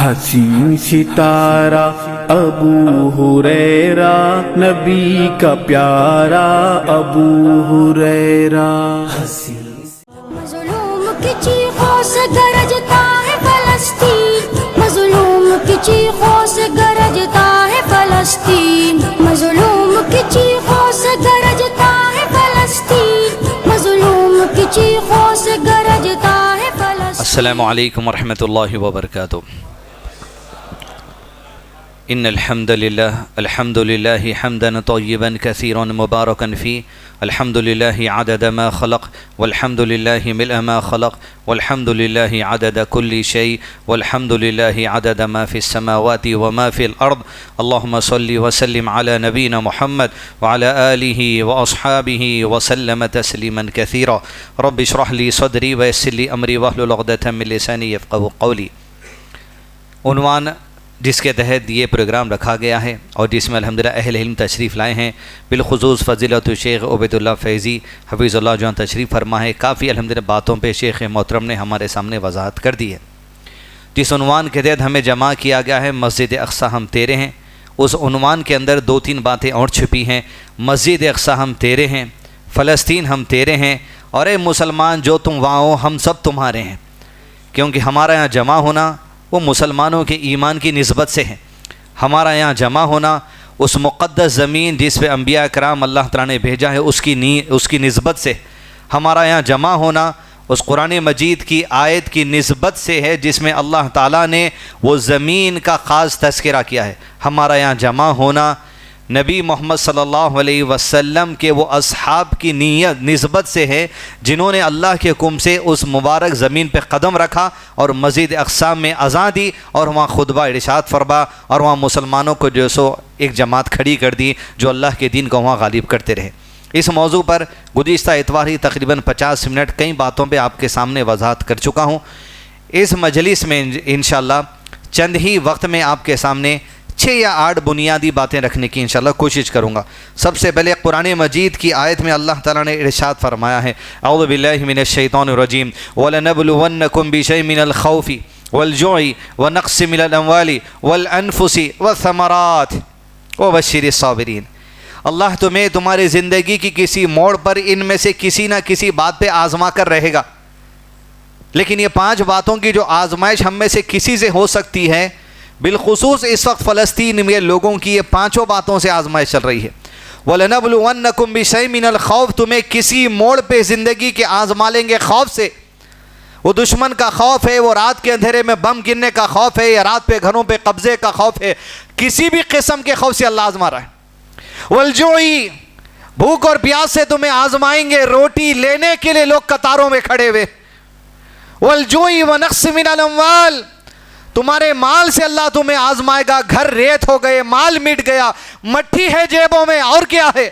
हसीन सितारा अबू हुरैरा, नबी का प्यारा अबू हुरैरा। मज़लूम की चीखों से गरजता है फ़लस्तीन, मज़लूम की चीखों से गरजता है फ़लस्तीन, मज़लूम की चीखों से गरजता है फ़लस्तीन, मज़लूम की चीखों से गरजता है फ़लस्तीन। अस्सलामु अलैकुम वरहमतुल्लाहि वबरकातुहू। इन्नल हम्दुलिल्लाहि हम्दन तय्यिबन कसीरन मुबारकन फ़ी, अल्हम्दुलिल्लाहि अदद मा खलक़ वल्हम्दुलिल्लाहि मिल्अ मा खलक़ वल्हम्दुलिल्लाहि अदद कुल्लि शै वल्हम्दुलिल्लाहि अदद मा फ़िस समावाति व मा फ़िल अर्द। अल्लाहुम्मा सल्लि व सल्लिम अला नबीना मुहम्मद व अला आलिहि व अस्हाबिहि व सल्लम तस्लीमन कसीरा। रब्बि इश्रह ली सदरी व यस्सिर ली अमरी वहलुल उक़दतम मिन लिसानी यफ़क़हू क़ौली। उन्वान जिसके तहत ये प्रोग्राम रखा गया है और जिसमें अल्हम्दुलिल्लाह अहले इल्म तशरीफ़ लाए हैं, बिलखुसूस फ़ज़ीलत शेख उबैदुल्लाह फ़ैज़ी हफ़ीज़ुल्लाह जो तशरीफ़ फरमा है, काफ़ी अल्हम्दुलिल्लाह बातों पे शेख मोहतरम ने हमारे सामने वजाहत कर दी है। जिस उन्वान के तहत हमें जमा किया गया है मस्जिद अक़सा हम तेरे हैं, उस उन्वान के अंदर दो तीन बातें और छुपी हैं। मस्जिद अक़सा हम तेरे हैं, फ़लस्तीन हम तेरे हैं, और ए मुसलमान जो तुम वहाँ हो हम सब तुम्हारे हैं। क्योंकि हमारा यहाँ जमा होना वो मुसलमानों के ईमान की निस्बत से है। हमारा यहाँ जमा होना उस मुक़द्दस ज़मीन जिस पे अम्बिया कराम अल्लाह ताला ने भेजा है उसकी निस्बत से। हमारा यहाँ जमा होना उस कुरान मजीद की आयत की निस्बत से है जिसमें अल्लाह ताला ने वो ज़मीन का ख़ास तज़किरा किया है। हमारा यहाँ जमा होना नबी मोहम्मद सल्लल्लाहु अलैहि वसल्लम के वो असहाब की नीयत निस्बत से है जिन्होंने अल्लाह के हुक्म से उस मुबारक ज़मीन पे कदम रखा और मस्जिद अक़सा में अज़ान दी और वहाँ खुतबा इरशाद फरमा और वहाँ मुसलमानों को जो सो एक जमात खड़ी कर दी जो अल्लाह के दीन को वहाँ गालिब करते रहे। इस मौजू पर गुज़िश्ता इतवार ही तकरीबन 50 मिनट कई बातों पर आपके सामने वजाहत कर चुका हूँ। इस मजलिस में इंशाअल्लाह चंद ही वक्त में आपके सामने 6 या 8 बुनियादी बातें रखने की इंशाअल्लाह कोशिश करूँगा। सबसे पहले कुरान मजीद की आयत में अल्लाह ताला ने इरशाद फरमाया है, औज़ु बिल्लाहि मिनश शैतानिर रजीम, वलनबलुवन्नकुम बिशैइन मिनल खौफि वल-जु'i व नक़्सिम मिनल अमवालि वल अनफुसि वस्समरात वबश्शिरिस साबिरीन। अल्लाह तुम्हें तुम्हारी ज़िंदगी की किसी मोड़ पर इनमें से किसी न किसी बात पे आज़मा कर रहेगा, लेकिन ये 5 बातों की जो आजमाइश हम में से किसी से हो सकती है, बिलखुसूस इस वक्त फ़लस्तीन में लोगों की ये 5 बातों से आजमाइश चल रही है। वलनबलुवन्नकुम बिशैइन मिनल खौफ, तुम्हें किसी मोड़ पे ज़िंदगी के आजमा लेंगे खौफ से। वो दुश्मन का खौफ है, वो रात के अंधेरे में बम गिरने का खौफ है, या रात पे घरों पे कब्जे का खौफ है, किसी भी किस्म के खौफ से अल्लाह आजमा रहा है। वल-जु'i, भूख और प्यास से तुम्हें आजमाएंगे, रोटी लेने के लिए लोग कतारों में खड़े हुए। वल-जु'i व नक़्सिम मिनल अमवाल, तुम्हारे माल से अल्लाह तुम्हें आजमाएगा। घर रेत हो गए, माल मिट गया, मट्टी है जेबों में, और क्या है।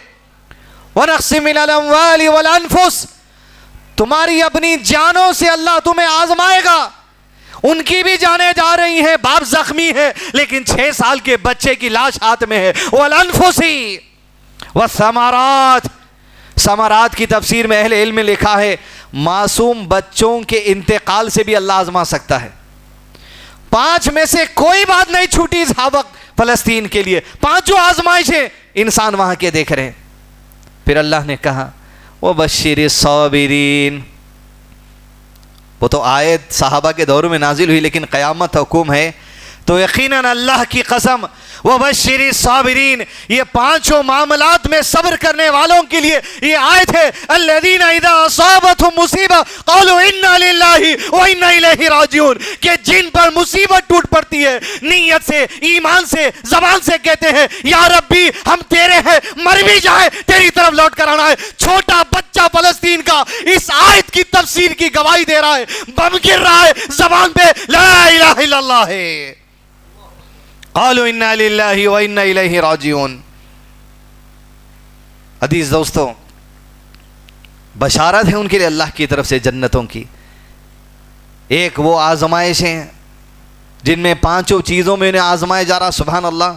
वनक़्सिम मिनल अमवालि वल अनफुस, तुम्हारी अपनी जानों से अल्लाह तुम्हें आजमाएगा। उनकी भी जानें जा रही हैं, बाप जख्मी है लेकिन 6 साल के बच्चे की लाश हाथ में है। वल अनफुसी वस्समरात, समरात की तफसीर में अहले इल्म में लिखा है मासूम बच्चों के इंतकाल से भी अल्लाह आजमा सकता है। 5 में से कोई बात नहीं छूटी इस वक्त फ़लस्तीन के लिए। 5 आजमाइशें इंसान वहां के देख रहे हैं। फिर अल्लाह ने कहा वो बश्शिरिस साबिरीन, वो तो आयत सहाबा के दौर में नाजिल हुई, लेकिन क़यामत हुक्म है तो यकीनन अल्लाह की कसम वो बश्शिरिस साबिरीन, ये 5 मामलात में सब्र करने वालों के लिए ये आयत है। अल्लज़ीना इज़ा असाबतहुम मुसीबा क़ालू इन्ना लिल्लाहि व इन्ना इलैहि राजिऊन, कि जिन पर मुसीबत टूट पड़ती है नीयत से, ईमान से, ज़बान से कहते हैं या रब्बी हम तेरे हैं, मर भी जाए तेरी तरफ लौट कर आना है। छोटा बच्चा फ़लस्तीन का इस आयत की तफसीर की गवाही दे रहा है, बम गिर रहा है, ज़बान पे ला इलाहा इल्लल्लाह है। क़ालू इन्ना लिल्लाहि व इन्ना इलैहि राजिऊन। अजीज दोस्तों, बशारत है उनके लिए अल्लाह की तरफ से जन्नतों की। एक वो आजमाइश हैं जिनमें 5 चीज़ों में उन्हें आजमाया जा रहा। सुभान अल्लाह,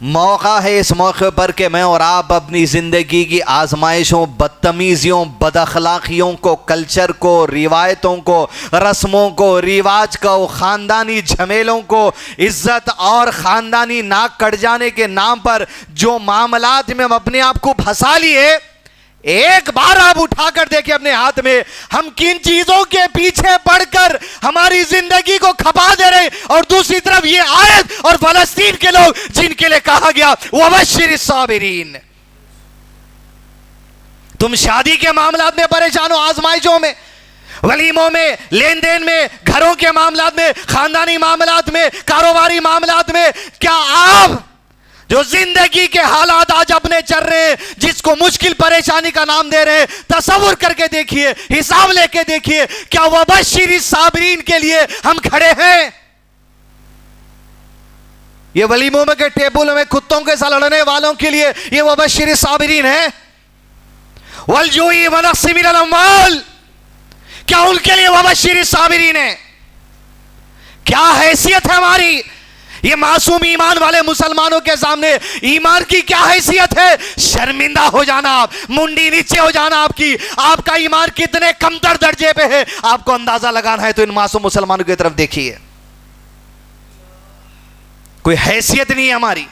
मौका है इस मौके पर कि मैं और आप अपनी ज़िंदगी की आजमाइशों, बदतमीज़ियों, बदअखलाकियों को, कल्चर को, रिवायतों को, रस्मों को, रिवाज को, ख़ानदानी झमेलों को, इज़्ज़त और ख़ानदानी नाक कट जाने के नाम पर जो मामलात में हम अपने आप को फंसा लिए, एक बार आप उठाकर देखिए अपने हाथ में, हम किन चीजों के पीछे पड़कर हमारी जिंदगी को खपा दे रहे। और दूसरी तरफ ये आयत और फलस्तीन के लोग जिनके लिए कहा गया वबश्शिरिस साबिरीन। तुम शादी के मामलात में परेशान हो, आजमाइशों में, वलीमों में, लेन देन में, घरों के मामलात में, खानदानी मामलात में, कारोबारी मामलात में, क्या आप जो जिंदगी के हालात आज अपने चल रहे हैं, जिसको मुश्किल परेशानी का नाम दे रहे हैं, तसव्वुर करके देखिए, हिसाब लेके देखिए, क्या वबश्शिरिस साबिरीन के लिए हम खड़े हैं? ये वलीमों में के टेबलों में कुत्तों के साथ लड़ने वालों के लिए ये वबश्शिरिस साबिरीन है? वलजुई व नक्सी मिनल अम्वाल, क्या उनके लिए वबश्शिरिस साबिरीन है? क्या हैसियत है हमारी? ये मासूम ईमान वाले मुसलमानों के सामने ईमान की क्या हैसियत है? शर्मिंदा हो जाना, आप मुंडी नीचे हो जाना, आपका ईमान कितने कमतर दर्जे पे है आपको अंदाजा लगाना है तो इन मासूम मुसलमानों की तरफ देखिए। कोई हैसियत नहीं है हमारी,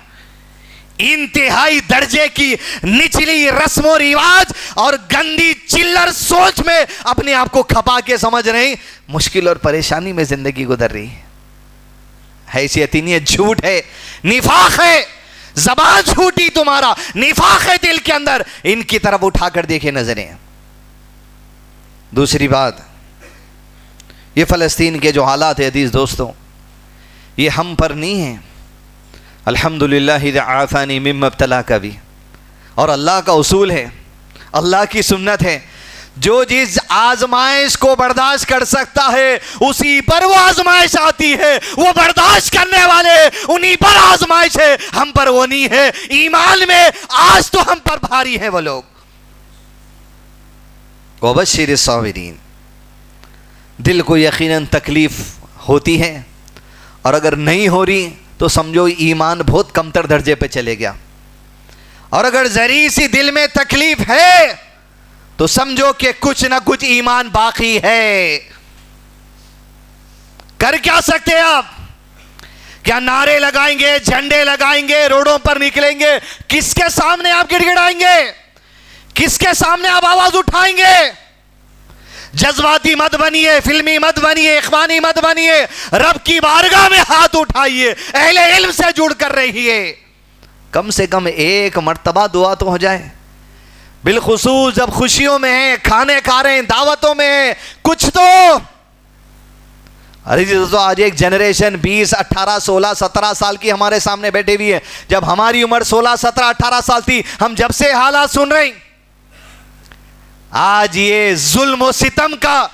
इंतहाई दर्जे की निचली रस्मों रिवाज और गंदी चिल्लर सोच में अपने आप को खपा के समझ रहे, मुश्किल और परेशानी में जिंदगी गुजर रही है। हैसियत ही नहीं है, झूठ है, निफाक है, जबान झूठी तुम्हारा, निफाक है दिल के अंदर। इनकी तरफ उठाकर देखे नजरें। दूसरी बात, ये फलस्तीन के जो हालात है अजीज दोस्तों, ये हम पर नहीं है। अल्हम्दुलिल्लाह आफ़ानी मिम्मा इब्तला भी, और अल्लाह का उसूल है, अल्लाह की सुन्नत है, जो जिस आजमाइश को बर्दाश्त कर सकता है उसी पर वो आजमाइश आती है। वो बर्दाश्त करने वाले उन्हीं पर आजमाइश है, हम पर वो नहीं है। ईमान में आज तो हम पर भारी है वो लोग। वबश्शिरिस साबिरीन, दिल को यकीनन तकलीफ होती है, और अगर नहीं हो रही तो समझो ईमान बहुत कमतर दर्जे पे चले गया। और अगर जरी सी दिल में तकलीफ है तो समझो कि कुछ ना कुछ ईमान बाकी है। कर क्या सकते हैं आप? क्या नारे लगाएंगे, झंडे लगाएंगे, रोडों पर निकलेंगे? किसके सामने आप गिड़गिड़ाएंगे? किसके सामने आप आवाज उठाएंगे? जज्बाती मत बनिए, फिल्मी मत बनिए, इख्वानी मत बनिए, रब की बारगाह में हाथ उठाइए, अहले इल्म से जुड़ कर रहिए। कम से कम एक मर्तबा दुआ तो हो जाए, बिलखुसूस जब खुशियों में हैं, खाने खा रहे हैं, दावतों में हैं, कुछ तो। अरे जी दोस्तों, आज एक जनरेशन 20, 18, 16, 17 साल की हमारे सामने बैठी हुई है। जब हमारी उम्र 16, 17, 18 साल थी, हम जब से हालात सुन रहे हैं, आज ये जुल्म और सितम का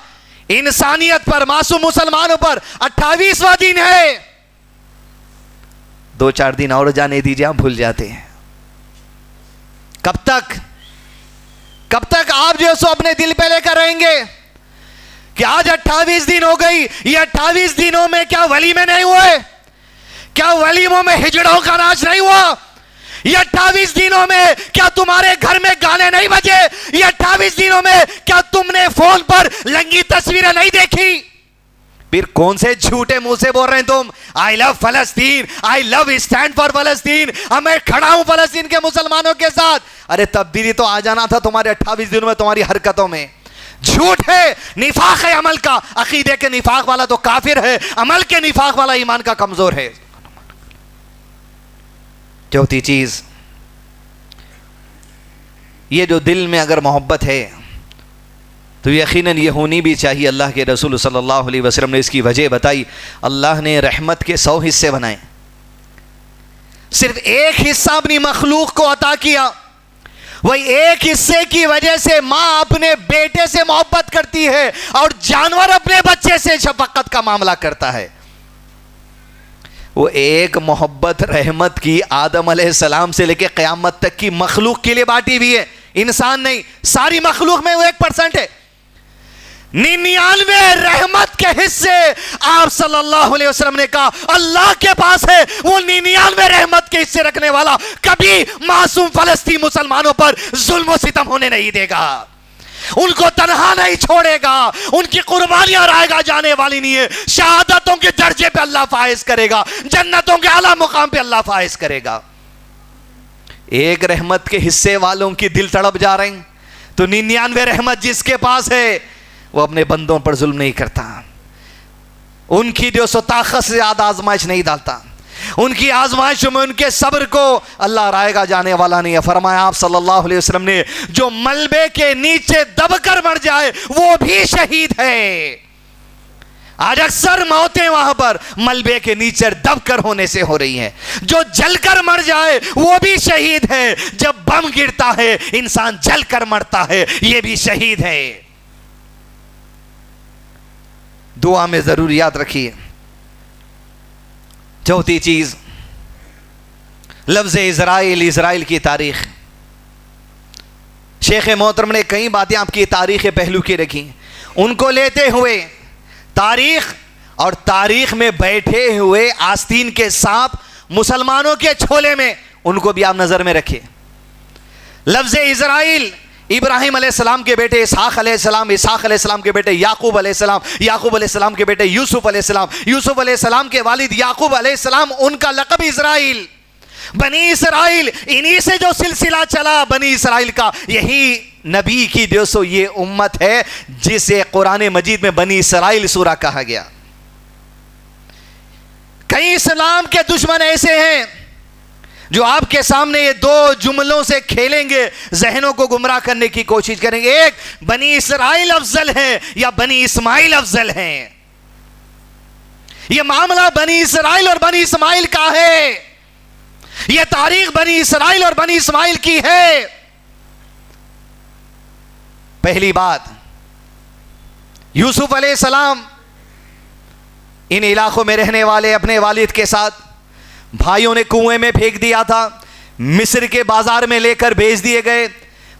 इंसानियत पर, मासूम मुसलमानों पर 28वां दिन है। 2-4 दिन और जाने दीजिए, हम भूल जाते हैं। कब तक आप जो सो अपने दिल पे लेकर रहेंगे कि आज 28 दिन हो गई, ये 28 दिनों में क्या वलीमे नहीं हुए? क्या वलीमों में हिजड़ों का नाच नहीं हुआ? ये 28 दिनों में क्या तुम्हारे घर में गाने नहीं बजे? ये 28 दिनों में क्या तुमने फोन पर लंगी तस्वीरें नहीं देखी? फिर कौन से झूठे मुंह से बोल रहे हैं तुम? आई लव फलस्तीन, आई लव स्टैंड फॉर फलस्तीन, मैं खड़ा हूं फलस्तीन के मुसलमानों के साथ। अरे तब्दीली तो आ जाना था तुम्हारे 28 दिनों में, तुम्हारी हरकतों में। झूठ है, निफाक है अमल का। अकीदे के निफाक वाला तो काफिर है, अमल के निफाक वाला ईमान का कमजोर है। चौथी चीज, ये जो दिल में अगर मोहब्बत है तो यकीनन ये होनी भी चाहिए। अल्लाह के रसूल सल्लल्लाहु अलैहि वसल्लम ने इसकी वजह बताई। अल्लाह ने रहमत के 100 हिस्से बनाए, सिर्फ एक हिस्सा अपनी मखलूक को अता किया। वही एक हिस्से की वजह से मां अपने बेटे से मोहब्बत करती है और जानवर अपने बच्चे से शफकत का मामला करता है। वो एक मोहब्बत रहमत की आदम अलैहिस्सलाम से लेकर क़यामत तक की मखलूक के लिए बांटी हुई है, इंसान नहीं। सारी मखलूक में वो 1% है। 99 रहमत के हिस्से आप सल्लल्लाहु अलैहि वसल्लम ने कहा अल्लाह के पास है। वो 99 रहमत के हिस्से रखने वाला कभी मासूम फलस्तीन मुसलमानों पर जुल्म और सितम होने नहीं देगा, उनको तन्हा नहीं छोड़ेगा, उनकी कुर्बानियां रायगा जाने वाली नहीं है। शहादतों के दर्जे पे अल्लाह फाइज करेगा, जन्नतों के आला मुकाम पे अल्लाह फाइज करेगा। एक रहमत के हिस्से वालों की दिल तड़प जा रहे हैं, तो 99 रहमत जिसके पास है वो अपने बंदों पर जुल्म नहीं करता, उनकी जो सो ताकत से ज्यादा आजमाइश नहीं डालता, उनकी आजमाइशों में उनके सब्र को अल्लाह रायगा जाने वाला नहीं है। फरमाया आप सल्लल्लाहु अलैहि वसल्लम ने, जो मलबे के नीचे दबकर मर जाए वो भी शहीद है। आज अक्सर मौतें वहां पर मलबे के नीचे दबकर होने से हो रही हैं। जो जलकर मर जाए वो भी शहीद है। जब बम गिरता है इंसान जलकर मरता है, ये भी शहीद है। दुआ में जरूर याद रखिए। चौथी चीज, लफ्ज इजराइल, इजराइल की तारीख। शेख मोहतरम ने कई बातें आपकी तारीख पहलू की रखी, उनको लेते हुए तारीख और तारीख में बैठे हुए आस्तीन के सांप मुसलमानों के छोले में, उनको भी आप नजर में रखिए। लफ्ज इजराइल, इब्राहिम अलैहिस्सलाम के बेटे इसहाक अलैहिस्सलाम, इसहाक अलैहिस्सलाम के बेटे याकूब अलैहिस्सलाम, याकूब अलैहिस्सलाम के बेटे यूसुफ अलैहिस्सलाम, यूसुफ अलैहिस्सलाम के वालिद याकूब अलैहिस्सलाम, उनका लक़ब इजराइल। बनी इसराइल, इन्हीं से जो सिलसिला चला बनी इसराइल का, यही नबी की जो सो ये उम्मत है जिसे कुरान मजीद में बनी इसराइल सूरा कहा गया। कई इस्लाम के दुश्मन ऐसे हैं जो आपके सामने ये दो जुमलों से खेलेंगे, जहनों को गुमराह करने की कोशिश करेंगे। एक, बनी इसराइल अफजल है या बनी इस्माइल अफजल है। यह मामला बनी इसराइल और बनी इस्माइल का है, यह तारीख बनी इसराइल और बनी इस्माइल की है। पहली बात, यूसुफ अलैहिस्सलाम इन इलाकों में रहने वाले अपने वालिद के साथ, भाइयों ने कुएं में फेंक दिया था, मिस्र के बाजार में लेकर भेज दिए गए।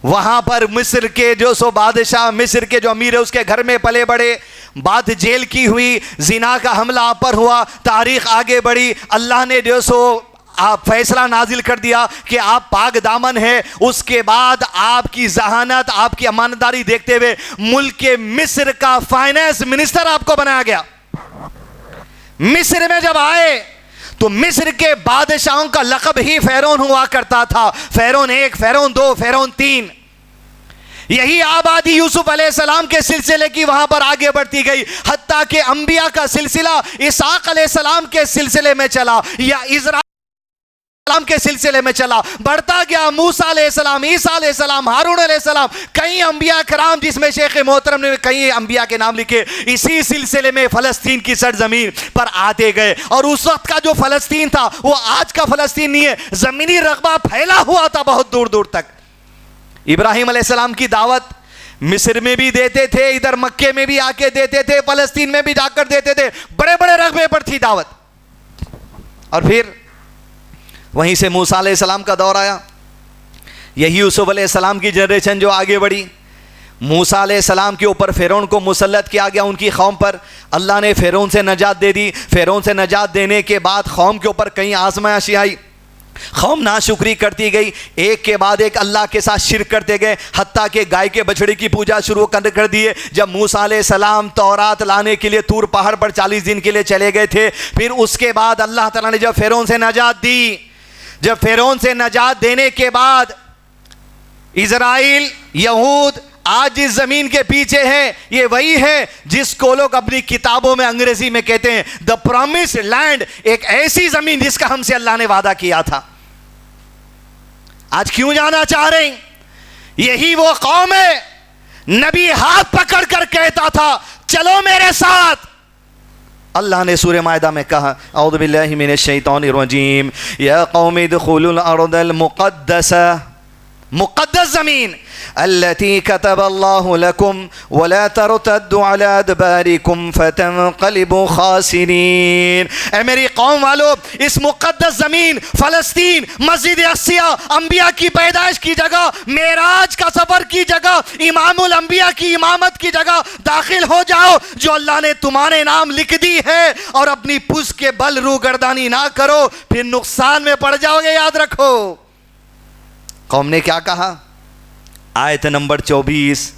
वहां पर मिस्र के जो सो बादशाह, मिस्र के जो अमीर है उसके घर में पले बड़े, बात जेल की हुई, जिना का हमला आप पर हुआ, तारीख आगे बढ़ी, अल्लाह ने जो सो आप फैसला नाजिल कर दिया कि आप पाक दामन है। उसके बाद आपकी जहानत, आपकी अमानतदारी देखते हुए मुल्क के मिस्र का फाइनेंस मिनिस्टर आपको बनाया गया। मिस्र में जब आए तो मिस्र के बादशाहों का लक़ब ही फ़िरौन हुआ करता था, फ़िरौन 1, फ़िरौन 2, फ़िरौन 3। यही आबादी यूसुफ अलैहिस्सलाम के सिलसिले की वहां पर आगे बढ़ती गई, हत्ता के अंबिया का सिलसिला इसहाक अलैहिस्सलाम के सिलसिले में चला या इज़राइल के सिलसिले में चला, बढ़ता गया। मूसा अलैहिस्सलाम, ईसा अलैहिस्सलाम, हारून अलैहिस्सलाम, कई अंबिया कराम, जिसमें शेख मोहतरम ने कई अंबिया के नाम लिखे, इसी सिलसिले में फ़लस्तीन की सरजमीन पर आते गए। और उस वक्त का जो फ़लस्तीन था वो आज का फ़लस्तीन नहीं है, ज़मीनी रकबा फैला हुआ था बहुत दूर दूर तक। इब्राहिम अलैहिस्सलाम की दावत मिस्र में भी देते थे, इधर मक्के में भी आके देते थे, फ़लस्तीन में भी जाकर देते थे, बड़े बड़े रकबे पर थी दावत। और फिर वहीं से मूसा अलैहिस्सलाम का दौर आया, यही यूसुफ अलैहिस्सलाम की जनरेशन जो आगे बढ़ी। मूसा अलैहिस्सलाम के ऊपर फ़िरौन को मुसल्लत किया गया, उनकी कौम पर अल्लाह ने फ़िरौन से नजात दे दी। फ़िरौन से नजात देने के बाद कौम के ऊपर कई आजमाइशें आई, कौम नाशुक्री करती गई, एक के बाद एक अल्लाह के साथ शिर्क करते गए, हत्ता के गाय के बछड़े की पूजा शुरू कर दिए। जब मूसा अलैहिस्सलाम तौरात लाने के लिए तूर पहाड़ पर 40 दिन के लिए चले गए थे, फिर उसके बाद अल्लाह ताला ने जब फ़िरौन से नजात दी, जब फ़िरौन से नजात देने के बाद इज़राइल, यहूद आज जिस ज़मीन के पीछे है, ये वही है जिसको लोग अपनी किताबों में अंग्रेजी में कहते हैं द प्रॉमिस्ड लैंड, एक ऐसी ज़मीन जिसका हमसे अल्लाह ने वादा किया था। आज क्यों जाना चाह रहे हैं? यही वो कौम है, नबी हाथ पकड़ कर कहता था चलो मेरे साथ। अल्लाह ने सूरह मायदा में कहा, औज़ु बिल्लाहि मिनश शैतानिर रजीम, या कौम इदखुलुल अर्दल मुक़द्दसा मुक़द्दस ज़मीन, अल्लती कतबल्लाहु लकुम वला तरतद्दु अला अदबारिकुम फतनक़लिबु खासिरीन। ऐ मेरी कौम वालों, इस मुक़द्दस ज़मीन फ़लस्तीन, मस्जिद अक़सा, अंबिया की पैदाइश की जगह, मेराज का सफ़र की जगह, इमामुल अंबिया की इमामत की जगह दाखिल हो जाओ, जो अल्लाह ने तुम्हारे नाम लिख दी है, और अपनी पुश के बल रूगर्दानी ना करो, फिर नुकसान में पड़ जाओगे, याद रखो। कौम ने क्या कहा? आयत नंबर 24,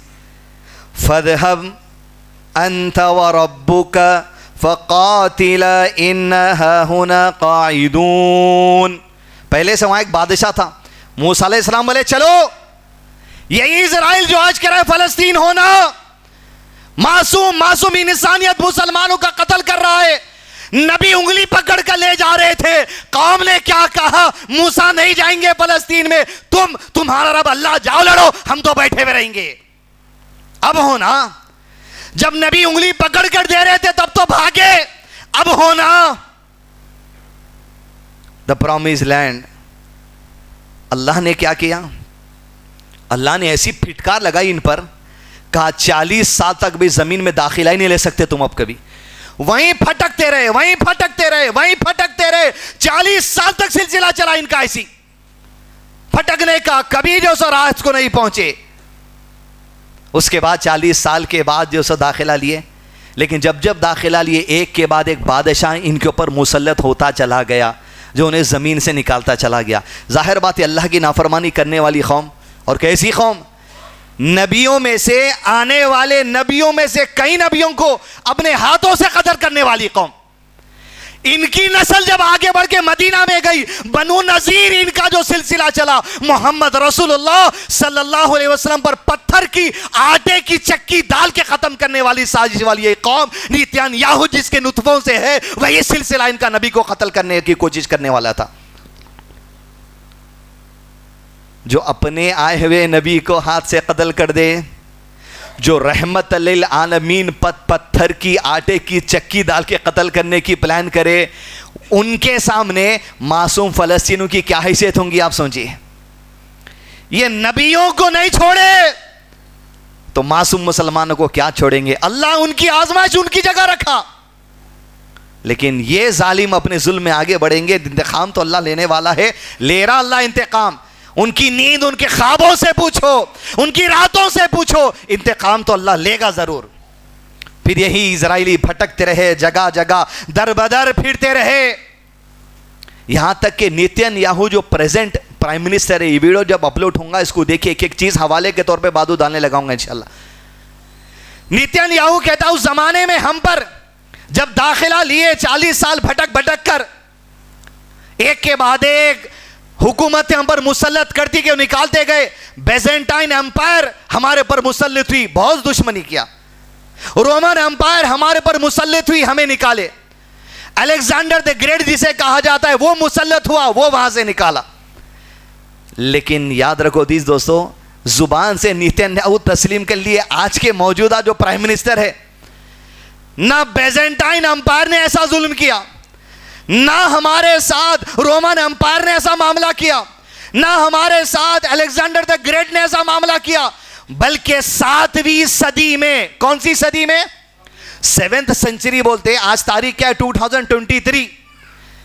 फदहब अंत व रब्बुका फ़क़ातिला इन्ना हुना क़ाइदून। पहले से वहां एक बादशाह था, मूसा अलैहिस्सलाम बोले चलो, यही इज़राइल जो आज कह रहा है फ़लस्तीन होना, मासूम इंसानियत मुसलमानों का कत्ल कर रहा है, नबी उंगली पकड़ कर ले जा रहे थे। कौम ने क्या कहा? मूसा नहीं जाएंगे फलस्तीन में, तुम्हारा रब अल्लाह, जाओ लड़ो, हम तो बैठे हुए रहेंगे। अब हो ना, जब नबी उंगली पकड़ कर दे रहे थे तब तो भागे, अब हो ना द प्रॉमिस लैंड। अल्लाह ने क्या किया? अल्लाह ने ऐसी फिटकार लगाई इन पर, कहा 40 साल तक भी जमीन में दाखिला ही नहीं ले सकते तुम अब कभी। वहीं फटकते रहे, वहीं फटकते रहे, वहीं फटकते रहे, 40 साल तक सिलसिला चला इनका ऐसी फटकने का, कभी जो सो रात को नहीं पहुंचे। उसके बाद 40 साल के बाद जो सो दाखिला लिए, लेकिन जब जब दाखिला लिए एक के बाद एक बादशाह इनके ऊपर मुसल्लत होता चला गया, जो उन्हें ज़मीन से निकालता चला गया। जाहिर बात है अल्लाह की नाफरमानी करने वाली कौम, और कैसी कौम? नबियों में से, आने वाले नबियों में से कई नबियों को अपने हाथों से कत्ल करने वाली कौम। इनकी नस्ल जब आगे बढ़ के मदीना में गई, बनु नज़ीर इनका जो सिलसिला चला, मोहम्मद रसूलुल्लाह सल्लल्लाहु अलैहि वसल्लम पर पत्थर की, आटे की चक्की डाल के खत्म करने वाली साजिश वाली ये कौम, नेतन्याहू जिसके नुतफों से है, वही सिलसिला इनका नबी को कत्ल करने की कोशिश करने वाला था। जो अपने आए हुए नबी को हाथ से कत्ल कर दे, जो रहमत लिल आलमीन पत्थर की, आटे की चक्की डाल के कत्ल करने की प्लान करे, उनके सामने मासूम फलस्तीनों की क्या हैसियत होंगी आप सोचिए। ये नबियों को नहीं छोड़े तो मासूम मुसलमानों को क्या छोड़ेंगे? अल्लाह उनकी आजमाइश उनकी जगह रखा, लेकिन ये जालिम अपने जुल्म में आगे बढ़ेंगे। इंतकाम तो अल्लाह लेने वाला है, ले रहा अल्लाह इंतकाम। उनकी नींद उनके ख्वाबों से पूछो, उनकी रातों से पूछो, इंतकाम तो अल्लाह लेगा जरूर। फिर यही इजराइली भटकते रहे, जगह जगह दर बदर फिरते रहे, यहां तक कि नेतन्याहू जो प्रेजेंट प्राइम मिनिस्टर है, ये वीडियो जब अपलोड होगा इसको देखिए, एक एक चीज हवाले के तौर पे बादू डालने लगाऊंगा इंशाल्लाह। नेतन्याहू कहता उस जमाने में हम पर जब दाखिला लिए 40 साल भटक भटक कर, एक के बाद एक हुकूमतें हम पर मुसल्लत करती गई, निकालते गए। बेजेंटाइन एम्पायर हमारे पर मुसल्लत हुई, बहुत दुश्मनी किया। रोमन एम्पायर हमारे पर मुसल्लत हुई, हमें निकाले। अलेक्जेंडर द ग्रेट जिसे कहा जाता है वो मुसल्लत हुआ, वो वहां से निकाला। लेकिन याद रखो दीज दोस्तों, जुबान से नेतन्याहू तस्लीम कर लिए आज के मौजूदा जो प्राइम मिनिस्टर है, ना बेजेंटाइन एम्पायर ने ऐसा जुल्म किया, ना हमारे साथ रोमन एम्पायर ने ऐसा मामला किया, ना हमारे साथ अलेक्जेंडर द ग्रेट ने ऐसा मामला किया, बल्कि 7वीं सदी में, कौन सी सदी में? 7th सेंचुरी बोलते हैं। आज तारीख क्या है? 2023।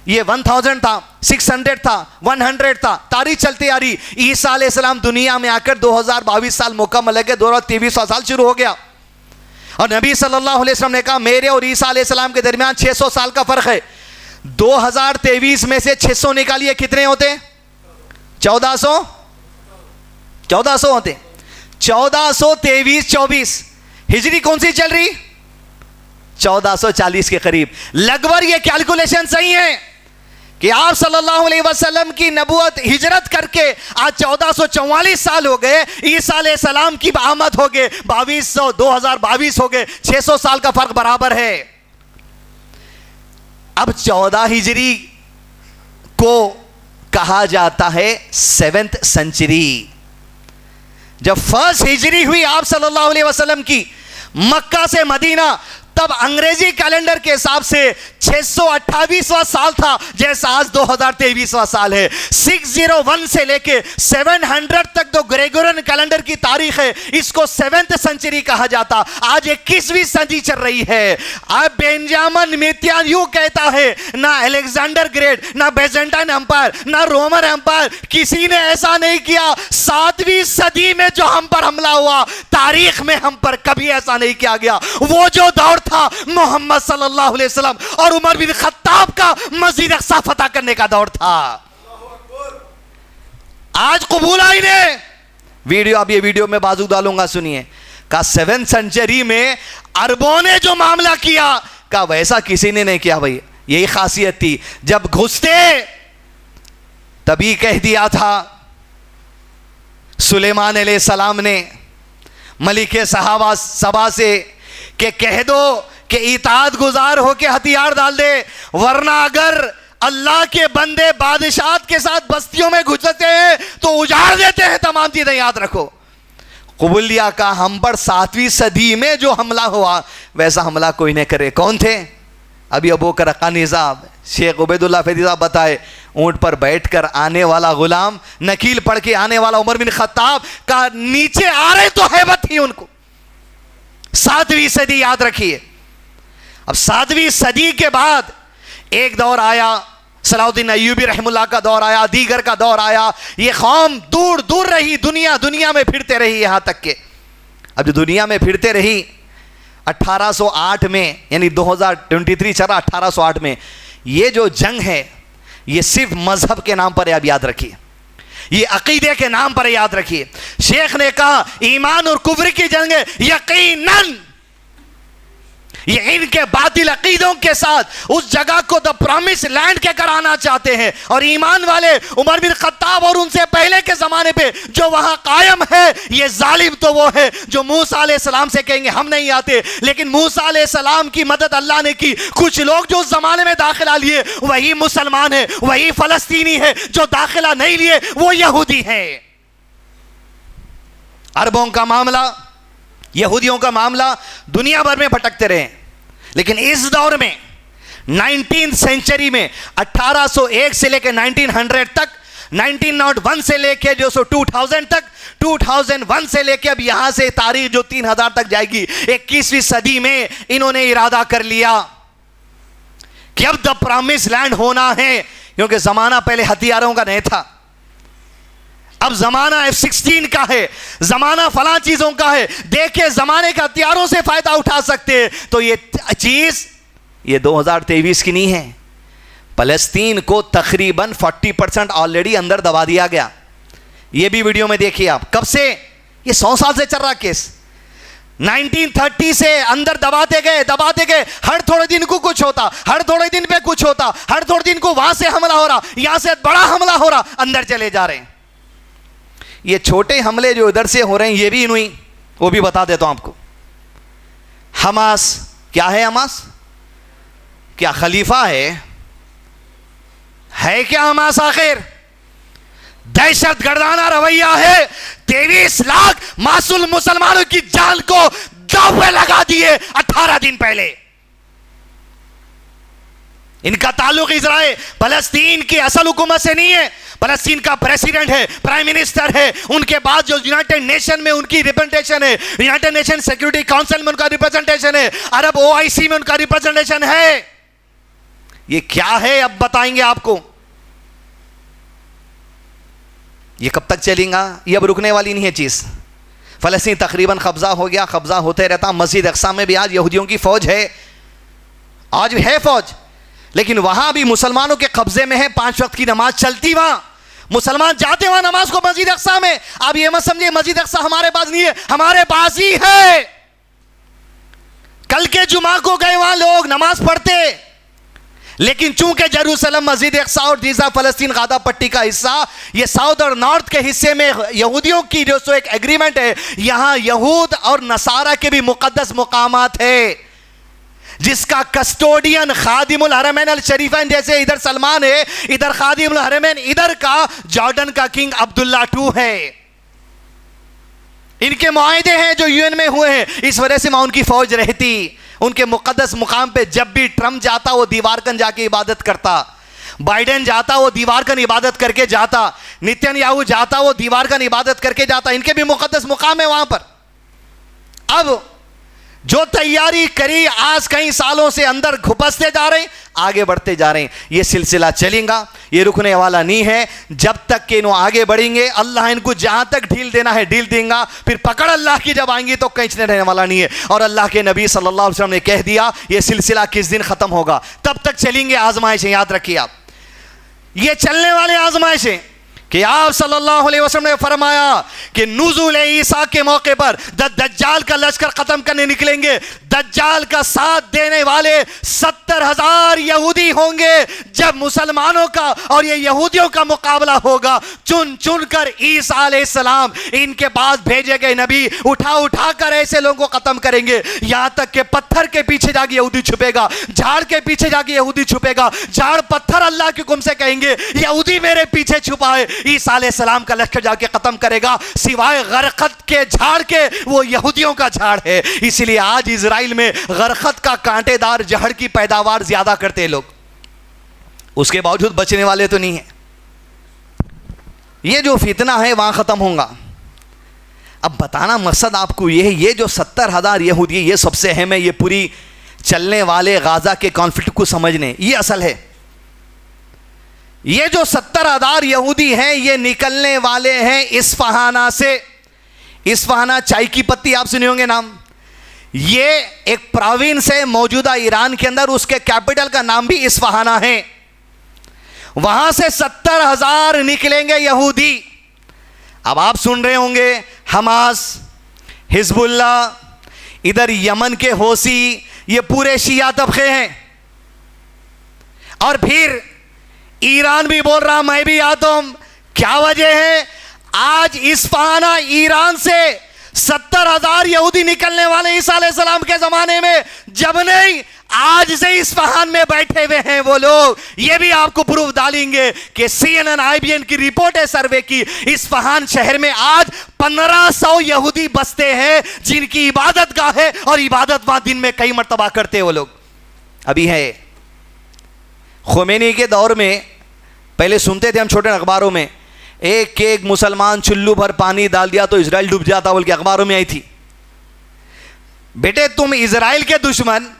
ये 1000 था, 600 था, 100 था, तारीख चलती आ रही। ईसा अलैहिस्सलाम दुनिया में आकर 2022 साल मुकम्मल है, 2023वां साल शुरू हो गया। और नबी सल्लल्लाहु अलैहि वसल्लम ने कहा मेरे और ईसा अलैहिस्सलाम के दरमियान 600 साल का फर्क है। 2023 में से 600 निकालिए, कितने होते? 1400 होते। 1423 24 हिजरी कौन सी चल रही? 1440 के करीब। लगभग ये कैलकुलेशन सही है कि आप सल्लल्लाहु अलैहि वसल्लम की नबूवत हिजरत करके आज 1444 साल हो गए, ईसा अलैहिस्सलाम की आमद हो गए 2200, 2022 हो गए, 600 साल का फर्क बराबर है। अब 14 हिजरी को कहा जाता है 7th सेंचुरी। जब फर्स्ट हिजरी हुई आप सल्लल्लाहु अलैहि वसल्लम की मक्का से मदीना, तब अंग्रेजी कैलेंडर के हिसाब से 628वां साल था, जैसा आज 2023वां साल है। 601 से लेके 700 तक तो ग्रेगोरियन कैलेंडर की तारीख है, इसको 7th सेंचुरी कहा जाता। आज 21वीं सदी चल रही है। अब बेंजामिन मेटियन यूं कहता है, ना अलेक्जेंडर ग्रेट, ना बेजेंटाइन एम्पायर, ना रोमन एम्पायर, किसी ने ऐसा नहीं किया। 7वीं सदी में जो हम पर हमला हुआ, तारीख में हम पर कभी ऐसा नहीं किया गया। वो जो दौर था मोहम्मद सल्लल्लाहु अलैहि वसल्लम और उमर बिन खत्ताब का मस्जिद अक्सा फतह करने का दौर था। आज कबूल आई ने वीडियो, अब ये वीडियो में बाजू डालूंगा, सुनिए। का 7th सेंचुरी में अरबों ने जो मामला किया, का वैसा किसी ने नहीं किया भाई। यही खासियत थी, जब घुसते तभी कह दिया था सुलेमान अलैहिस्सलाम ने मलिक सहाबा सबा से कि कह दो कि इताअत गुजार हो के हथियार डाल दे, वरना अगर अल्लाह के बंदे बादशाह के साथ बस्तियों में घुसते हैं तो उजाड़ देते हैं तमाम चीजें, याद रखो। कबूलिया का हम पर 7वीं सदी में जो हमला हुआ, वैसा हमला कोई नहीं करे। कौन थे? अभी अबू बकर हक्कानी साहब, शेख उबैदुल्लाह फैदी साहब बताए, ऊंट पर बैठकर आने वाला गुलाम, नकील पढ़ के आने वाला उमर बिन खत्ताब का नीचे आ रहे तो हैबत थी उनको। 7वीं सदी याद रखिए। अब 7वीं सदी के बाद एक दौर आया, सलाउद्दीन अय्यूबी रहमुल्लाह का दौर आया, दीगर का दौर आया। ये कौम दूर दूर रही, दुनिया में फिरते रही, यहां तक के अब जो दुनिया में फिरते रही 1808 में, यानी 2023 चला 1808 में, ये जो जंग है ये सिर्फ मजहब के नाम पर, आप याद रखिए, ये अकीदे के नाम पर याद रखिए। शेख ने कहा ईमान और कुफ्र की जंग है, यकीनन ये इनके बातिल अकीदों के साथ उस जगह को द प्रॉमिस लैंड के कराना चाहते हैं। और ईमान वाले उमर बिन खत्ताब और उनसे पहले के जमाने पे जो वहां कायम है, ये जालिम तो वो है जो मूसा अलैहिस्सलाम से कहेंगे हम नहीं आते, लेकिन मूसा अलैहिस्सलाम की मदद अल्लाह ने की। कुछ लोग जो उस जमाने में दाखिला लिए वही मुसलमान है, वही फलस्तीनी है। जो दाखिला नहीं लिए वो यहूदी है। अरबों का मामला, यहूदियों का मामला दुनिया भर में भटकते रहे, लेकिन इस दौर में 19th सेंचुरी में 1801 से लेकर 1900 तक, 1901 से लेकर जो 2000 तक, 2001 से लेकर अब यहां से तारीख जो 3000 तक जाएगी, 21वीं सदी में इन्होंने इरादा कर लिया कि अब द प्रॉमिस लैंड होना है, क्योंकि जमाना पहले हथियारों का नहीं था, अब जमाना F-16 का है, जमाना फला चीजों का है। देखे जमाने के हथियारों से फायदा उठा सकते हैं। तो ये चीज ये 2023 की नहीं है। फलस्तीन को तकरीबन 40% ऑलरेडी अंदर दबा दिया गया। ये भी वीडियो में देखिए आप। कब से? ये 100 साल से चल रहा केस। 1930 से अंदर दबाते गए। हर थोड़े दिन को कुछ होता, हर थोड़े दिन पे कुछ होता, हर थोड़े दिन को वहां से हमला हो रहा, यहां से बड़ा हमला हो रहा, अंदर चले जा रहे हैं। ये छोटे हमले जो इधर से हो रहे हैं, ये भी इन्हीं, वो भी बता देता हूं आपको। हमास क्या है? हमास क्या खलीफा है क्या हमास? आखिर दहशत गर्दाना रवैया है। 23 लाख मासूम मुसलमानों की जान को दांव पे लगा दिए 18 दिन पहले। इनका ताल्लुक इजराइल फलस्तीन की असल हुकूमत से नहीं है। फलस्तीन का प्रेसिडेंट है, प्राइम मिनिस्टर है, उनके बाद जो यूनाइटेड नेशन में उनकी रिप्रेजेंटेशन है, यूनाइटेड नेशन सिक्योरिटी काउंसिल में उनका रिप्रेजेंटेशन है, अरब OIC में उनका रिप्रेजेंटेशन है। ये क्या है अब बताएंगे आपको। ये कब तक चलेगा? ये अब रुकने वाली नहीं है चीज। फलस्तीन तकरीबन कब्जा हो गया, कब्जा होते रहता। मस्जिद अक्सा में भी आज यहूदियों की फौज है, आज भी है फौज, लेकिन वहां भी मुसलमानों के कब्जे में है। 5 वक्त की नमाज चलती वहां, मुसलमान जाते वहां नमाज को मस्जिद अक्सा में। आप ये मत समझिए मस्जिद अक्सा हमारे पास नहीं है, हमारे पास ही है। कल के जुमा को गए वहां लोग नमाज पढ़ते, लेकिन चूंकि जेरूसलम, मस्जिद अक्सा और जीजा फलस्तीन गादा पट्टी का हिस्सा, ये साउथ और नॉर्थ के हिस्से में यहूदियों की जो सो एक एग्रीमेंट है, यहां यहूद और नसारा के भी मुकद्दस मुकामात है, जिसका कस्टोडियन खादिमुल हरमैन अल शरीफैन, जैसे इधर सलमान है, इधर खादिमुल हरमैन, इधर का जॉर्डन का किंग अब्दुल्ला II है। इनके मुआहदे हैं जो UN में हुए हैं, इस वजह से वहां उनकी फौज रहती। उनके मुकद्दस मुकाम पे जब भी ट्रम्प जाता वो दीवारकन जाके इबादत करता, बाइडेन जाता वो दीवारकन इबादत करके जाता, नेतन्याहू जाता वो दीवारकन इबादत करके जाता। इनके भी मुकद्दस मुकाम है वहां पर। अब जो तैयारी करी आज कई सालों से अंदर घुपसते जा रहे हैं, आगे बढ़ते जा रहे हैं। ये सिलसिला चलेगा, ये रुकने वाला नहीं है जब तक कि इन्हों आगे बढ़ेंगे। अल्लाह इनको जहां तक ढील देना है ढील देगा, फिर पकड़ अल्लाह की जब आएंगी तो कहीं रहने वाला नहीं है। और अल्लाह के नबी सल्लल्लाहु अलैहि वसल्लम ने कह दिया ये सिलसिला किस दिन खत्म होगा, तब तक चलेंगे आजमाइशें। याद रखिए आप, ये चलने वाले आजमाइशें कि आप सल्लल्लाहु अलैहि वसल्लम ने फरमाया कि नुज़ूल ईसा के मौके पर दज्जाल का लश्कर खत्म करने निकलेंगे। दज्जाल का साथ देने वाले 70,000 यहूदी होंगे। जब मुसलमानों का और ये यहूदियों का मुकाबला होगा, चुन चुन कर ईसा अलैहिस्सलाम इनके पास भेजे गए नबी उठा उठा कर ऐसे लोगों को खत्म करेंगे, यहां तक कि पत्थर के पीछे जाके यहूदी छुपेगा, झाड़ के पीछे जाके यहूदी छुपेगा। झाड़ पत्थर अल्लाह के हुक्म से कहेंगे यहूदी मेरे पीछे छुपा है। ईसा अलैहिस्सलाम का लश्कर जाके खत्म करेगा, सिवाय गरखत के झाड़ के, वो यहूदियों का झाड़ है। इसलिए आज इजराइल में गरखत का कांटेदार जहर की पैदावार ज्यादा करते हैं लोग, उसके बावजूद बचने वाले तो नहीं है। ये जो फितना है वहां खत्म होगा। अब बताना मकसद आपको ये है, ये जो 70,000 यहूदी, ये सबसे अहम है। ये पूरी चलने वाले गाजा के कॉन्फ्लिक्ट को समझने, ये असल है। ये जो 70,000 यहूदी हैं ये निकलने वाले हैं इस्फहाना से। इस्फहाना चाय की पत्ती आप सुने होंगे नाम। ये एक प्रोविंस है मौजूदा ईरान के अंदर, उसके कैपिटल का नाम भी इस्फहाना है। वहां से 70,000 निकलेंगे यहूदी। अब आप सुन रहे होंगे हमास, हिजबुल्ला, इधर यमन के होसी, ये पूरे शिया तबके हैं। और फिर ईरान भी बोल रहा मैं भी आता हूं। क्या वजह है? आज इस्फहाना ईरान से 70,000 यहूदी निकलने वाले ईसा अलैहिस्सलाम के जमाने में, जब नहीं आज से इस्फहान में बैठे हुए हैं वो लोग। ये भी आपको प्रूफ डालेंगे कि CNN IBN की रिपोर्ट है सर्वे की, इस्फहान शहर में आज 1500 यहूदी बसते हैं जिनकी इबादत गाह है और इबादत वहां दिन में कई मर्तबा करते हैं वो लोग। अभी है खुमैनी के दौर में, पहले सुनते थे हम छोटे अखबारों में, एक मुसलमान चुल्लू भर पानी डाल दिया तो इजराइल डूब जाता, बोल के अखबारों में आई थी। बेटे तुम इजराइल के दुश्मन,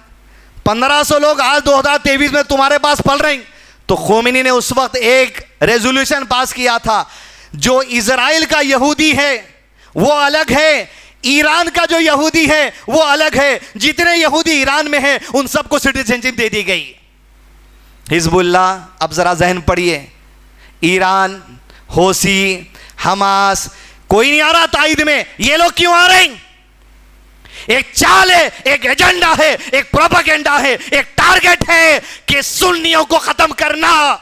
1500 लोग आज 2023 में तुम्हारे पास पल रहे हैं। तो खुमैनी ने उस वक्त एक रेजोल्यूशन पास किया था, जो इजराइल का यहूदी है वो अलग है, ईरान का जो यहूदी है वो अलग है। जितने यहूदी ईरान में हैं उन सबको सिटीजनशिप दे दी गई। हिजबुल्ला, अब जरा जहन पढ़िए, ईरान, होसी, हमास, कोई नहीं आ रहा ताईद में। ये लोग क्यों आ रहे हैं? एक चाल है, एक एजेंडा है, एक प्रोपेगेंडा है, एक टारगेट है कि सुन्नियों को खत्म करना,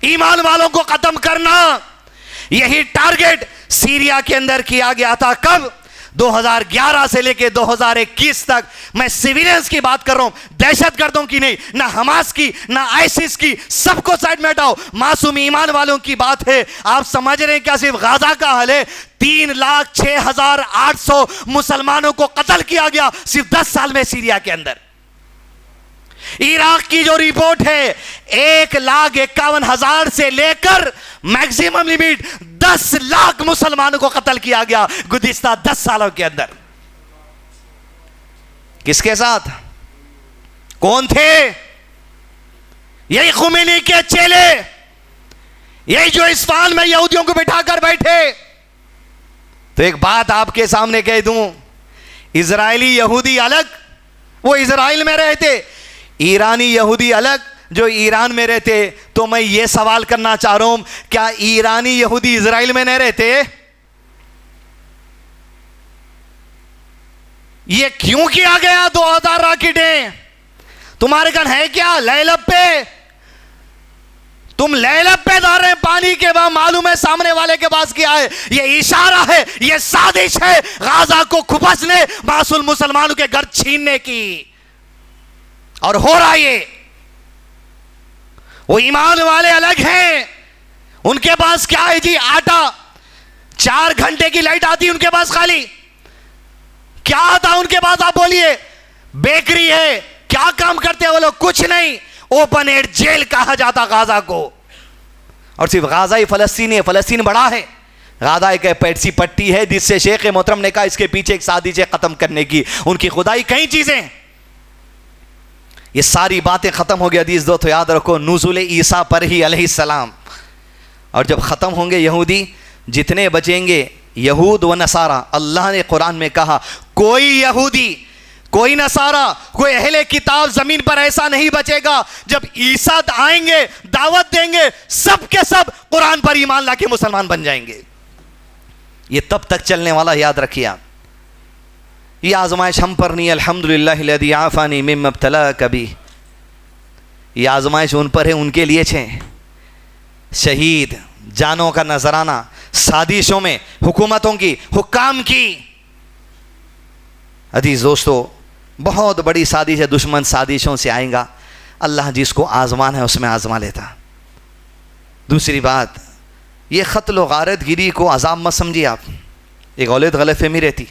ईमान वालों को खत्म करना। यही टारगेट सीरिया के अंदर किया गया था। कब? 2011 से लेकर 2021 तक। मैं सिविलियंस की बात कर रहा हूं, दहशतगर्दों की नहीं, ना हमास की, ना आईसिस की, सबको साइड में हटाओ, मासूम ईमान वालों की बात है। आप समझ रहे हैं क्या सिर्फ गाजा का हाल है? 3,06,800 मुसलमानों को कत्ल किया गया सिर्फ 10 साल में सीरिया के अंदर। इराक की जो रिपोर्ट है 1,51,000 से लेकर मैक्सिमम लिमिट 10 लाख मुसलमानों को कत्ल किया गया गुज़िश्ता 10 सालों के अंदर। किसके साथ? कौन थे? यही खुमैनी के चेले, यही जो इस्फहान में यहूदियों को बिठाकर बैठे। तो एक बात आपके सामने कह दूं, इजरायली यहूदी अलग, वो इजराइल में रहते, ईरानी यहूदी अलग जो ईरान में रहते। तो मैं ये सवाल करना चाह रहा हूं, क्या ईरानी यहूदी इजराइल में नहीं रहते? ये क्यों किया गया? 2000 रॉकेटें तुम्हारे गन है क्या? लैलब पे तुम लैलब पे जा रहे हैं पानी के बाद, मालूम है सामने वाले के पास क्या है। ये इशारा है, ये साजिश है गाजा को खुपसने, मासूम मुसलमानों के घर छीनने की। और हो रहा ये, वो ईमान वाले अलग हैं, उनके पास क्या है जी? आटा, 4 घंटे की लाइट आती है उनके पास खाली। क्या आता उनके पास? आप बोलिए। बेकरी है, क्या काम करते हैं वो लोग? कुछ नहीं। ओपन एयर जेल कहा जाता गाजा को। और सिर्फ गाजा ही फलस्तीन है, फलस्तीन बड़ा है। गाजा एक पैसी पट्टी है जिससे शेख मोहतरम ने कहा इसके पीछे एक साजिश है खत्म करने की। उनकी खुदाई कई चीजें, ये सारी बातें खत्म हो गई। हदीस दो तो याद रखो, नुज़ुल ईसा पर ही अलैहिस्सलाम। और जब खत्म होंगे यहूदी, जितने बचेंगे यहूद व नसारा, अल्लाह ने कुरान में कहा कोई यहूदी, कोई नसारा, कोई अहले किताब जमीन पर ऐसा नहीं बचेगा। जब ईसा आएंगे, दावत देंगे, सब के सब कुरान पर ईमान लाके मुसलमान बन जाएंगे। ये तब तक चलने वाला, याद रखिए आप। ये आजमाइश हम पर नहीं, अल्हम्दुलिल्लाह लज़ी आफ़ानी मिम्मा इब्तला कभी। ये आजमाइश उन पर है, उनके लिए छे। शहीद, जानों का नजराना, साजिशों में हुकूमतों की, हुक्काम की। अजीज दोस्तों, बहुत बड़ी साजिश है, दुश्मन साजिशों से आएगा। अल्लाह जिसको आजमान है उसमें आजमा लेता। दूसरी बात, ये क़त्ल व गारत गिरी को अजाब मत समझिए आप। एक गलत गलतफहमी रहती,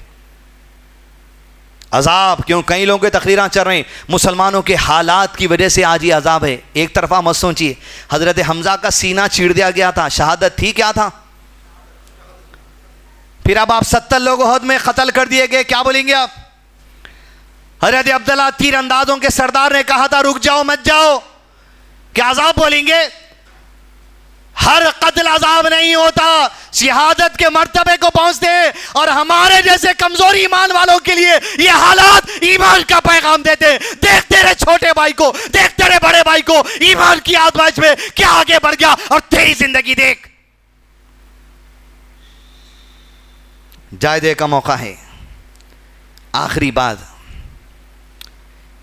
अजाब क्यों? कई लोगों के तकरीरां चल रही, मुसलमानों के हालात की वजह से आज ये अजाब है। एक तरफा मत सोचिए, हजरत हमजा का सीना चीर दिया गया था, शहादत थी, क्या था? फिर अब आप 70 लोग उहद में कत्ल कर दिए गए, क्या बोलेंगे आप? हजरत अब्दुल्ला तीर अंदाजों के सरदार ने कहा था रुक जाओ मत जाओ, क्या अजाब बोलेंगे? हर कत्ल अजाब नहीं होता, शहादत के मर्तबे को पहुंचते हैं। और हमारे जैसे कमजोर ईमान वालों के लिए ये हालात ईमान का पैगाम देते हैं। देख तेरे छोटे भाई को, देख तेरे बड़े भाई को ईमान की आजमाइश में क्या आगे बढ़ गया, और तेरी जिंदगी देख। जायदे का मौका है। आखिरी बात,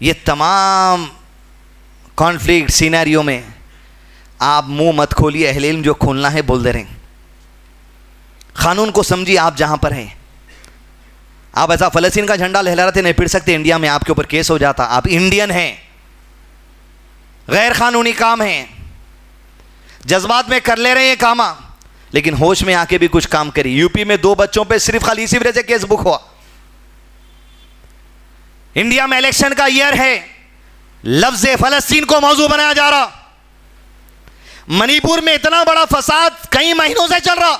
ये तमाम कॉन्फ्लिक्ट सिनेरियो में आप मुंह मत खोलिए, अहले इल्म जो खोलना है बोल दे रहे हैं। कानून को समझिए आप जहां पर हैं। आप ऐसा फलस्तीन का झंडा लहरा रहे थे, नहीं फिर सकते इंडिया में, आपके ऊपर केस हो जाता। आप इंडियन हैं, गैर कानूनी काम है, जज्बात में कर ले रहे हैं कामा, लेकिन होश में आके भी कुछ काम करिए। यूपी में 2 बच्चों पे सिर्फ खाली इसी वजह से केस बुक हुआ। इंडिया में इलेक्शन का ईयर है, लफ्ज फलस्तीन को मौजू बनाया जा रहा। मणिपुर में इतना बड़ा फसाद कई महीनों से चल रहा,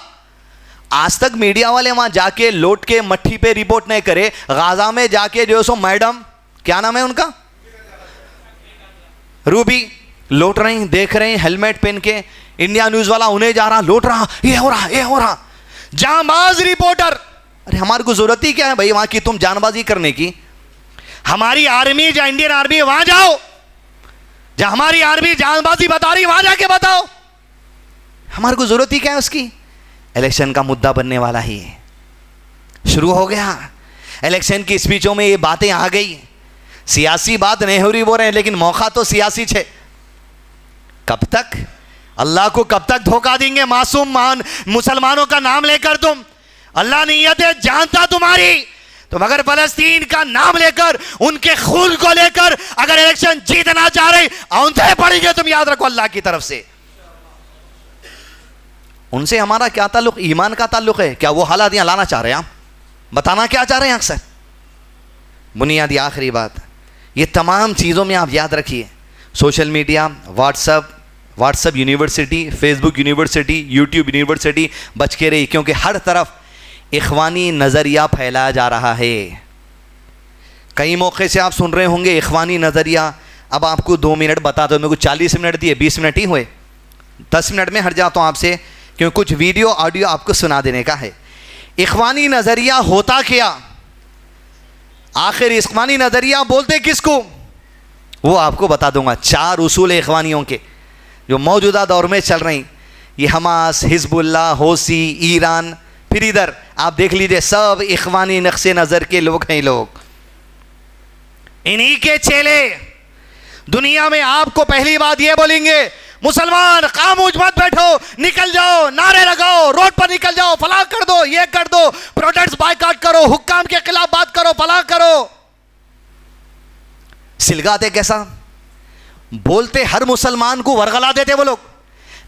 आज तक मीडिया वाले वहां जाके लौट के मट्ठी पे रिपोर्ट नहीं करे। गाजा में जाके जो सो मैडम, क्या नाम है उनका, रूबी, लौट रही, देख रहे हैं हेलमेट पहन के। इंडिया न्यूज वाला उन्हें जा रहा, लौट रहा, ये हो रहा, ये हो रहा। जांबाज रिपोर्टर, अरे हमारी को जरूरत ही क्या है भाई वहां की तुम जानबाजी करने की? हमारी आर्मी, जहां इंडियन आर्मी, वहां जाओ। जहां हमारी आर्मी जानबाजी बता रही, वहां जाके बताओ। हमारे को जरूरत ही क्या है उसकी? इलेक्शन का मुद्दा बनने वाला ही है, शुरू हो गया। इलेक्शन की स्पीचों में ये बातें आ गई। सियासी बात नहीं हो रही बोल रहे हैं, लेकिन मौका तो सियासी है। कब तक अल्लाह को कब तक धोखा देंगे? मासूम मान मुसलमानों का नाम लेकर तुम, अल्लाह नीयतें जानता तुम्हारी, तुम अगर फलस्तीन का नाम लेकर, उनके खून को लेकर अगर इलेक्शन जीतना चाह रहे, औंधे पड़ेंगे तुम, याद रखो अल्लाह की तरफ से। उनसे हमारा क्या ताल्लुक? ईमान का ताल्लुक है। क्या वो हालात यहां लाना चाह रहे हैं? आप बताना क्या चाह रहे हैं? अक्सर बुनियादी आखिरी बात, ये तमाम चीज़ों में आप याद रखिए, social media, WhatsApp university, Facebook university, YouTube university, बच के रही, क्योंकि हर तरफ इख्वानी नज़रिया फैलाया जा रहा है। कई मौके से आप सुन रहे होंगे इख्वानी नज़रिया। अब आपको 2 मिनट बता दो, मेरे को 40 मिनट दिए, 20 मिनट ही हुए, 10 मिनट में हट जाता हूँ आपसे, क्योंकि कुछ वीडियो ऑडियो आपको सुना देने का है। इख्वानी नज़रिया होता क्या? आखिर इख्वानी नज़रिया बोलते किसको, वो आपको बता दूंगा। 4 उसूल इख्वानियों के जो मौजूदा दौर में चल रही, ये हमास, हिजबुल्लाह, होसी, ईरान, फिर इधर आप देख लीजिए, सब इख्वानी नक्शे नज़र के लोग हैं। लोग इन्हीं के चेले दुनिया में आपको पहली बात ये बोलेंगे, मुसलमान खामोश मत बैठो, निकल जाओ, नारे लगाओ, रोड पर निकल जाओ, फलां कर दो, ये कर दो, प्रोटेस्ट बायकॉट करो, हुक्काम के खिलाफ बात करो, फलां करो। सिलगाते कैसा बोलते, हर मुसलमान को वरगला देते वो लोग,